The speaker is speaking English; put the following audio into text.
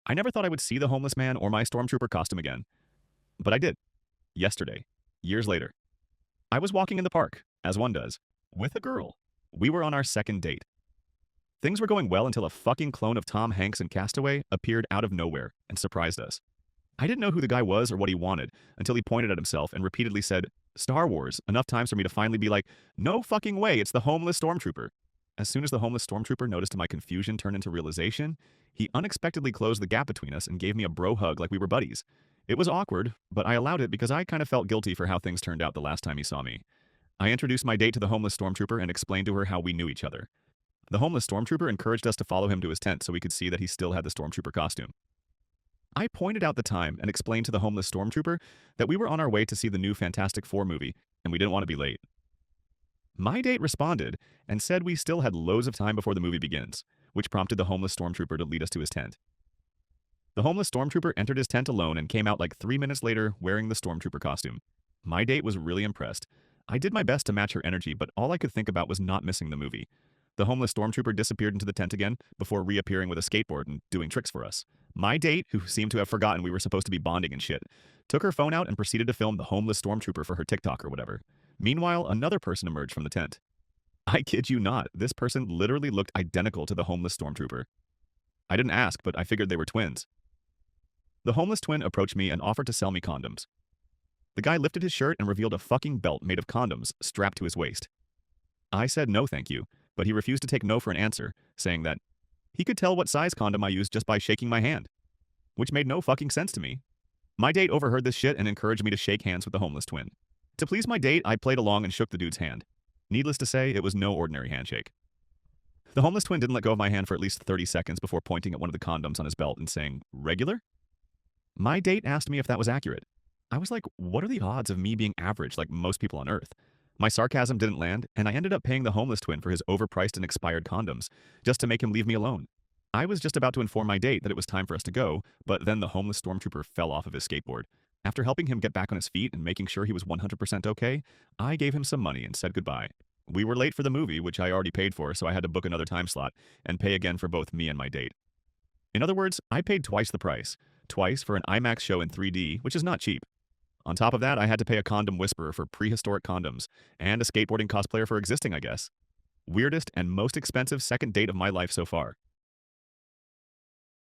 I never thought I would see the homeless man or my stormtrooper costume again, but I did. Yesterday. Years later. I was walking in the park, as one does, with a girl. We were on our second date. Things were going well until a fucking clone of Tom Hanks in Castaway appeared out of nowhere and surprised us. I didn't know who the guy was or what he wanted until he pointed at himself and repeatedly said, Star Wars, enough times for me to finally be like, no fucking way, it's the homeless stormtrooper. As soon as the homeless stormtrooper noticed my confusion turn into realization, he unexpectedly closed the gap between us and gave me a bro hug like we were buddies. It was awkward, but I allowed it because I kind of felt guilty for how things turned out the last time he saw me. I introduced my date to the homeless stormtrooper and explained to her how we knew each other. The homeless stormtrooper encouraged us to follow him to his tent so we could see that he still had the stormtrooper costume. I pointed out the time and explained to the homeless stormtrooper that we were on our way to see the new Fantastic Four movie and we didn't want to be late. My date responded and said we still had loads of time before the movie begins, which prompted the homeless stormtrooper to lead us to his tent. The homeless stormtrooper entered his tent alone and came out like 3 minutes later wearing the stormtrooper costume. My date was really impressed. I did my best to match her energy, but all I could think about was not missing the movie. The homeless stormtrooper disappeared into the tent again before reappearing with a skateboard and doing tricks for us. My date, who seemed to have forgotten we were supposed to be bonding and shit, took her phone out and proceeded to film the homeless stormtrooper for her TikTok or whatever. Meanwhile, another person emerged from the tent. I kid you not, this person literally looked identical to the homeless stormtrooper. I didn't ask, but I figured they were twins. The homeless twin approached me and offered to sell me condoms. The guy lifted his shirt and revealed a fucking belt made of condoms strapped to his waist. I said no thank you, but he refused to take no for an answer, saying that he could tell what size condom I used just by shaking my hand, which made no fucking sense to me. My date overheard this shit and encouraged me to shake hands with the homeless twin. To please my date, I played along and shook the dude's hand. Needless to say, it was no ordinary handshake. The homeless twin didn't let go of my hand for at least 30 seconds before pointing at one of the condoms on his belt and saying, regular? My date asked me if that was accurate. I was like, what are the odds of me being average like most people on Earth? My sarcasm didn't land, and I ended up paying the homeless twin for his overpriced and expired condoms, just to make him leave me alone. I was just about to inform my date that it was time for us to go, but then the homeless stormtrooper fell off of his skateboard. After helping him get back on his feet and making sure he was 100% okay, I gave him some money and said goodbye. We were late for the movie, which I already paid for, so I had to book another time slot and pay again for both me and my date. In other words, I paid twice the price. Twice for an IMAX show in 3D, which is not cheap. On top of that, I had to pay a condom whisperer for prehistoric condoms, and a skateboarding cosplayer for existing, I guess. Weirdest and most expensive second date of my life so far.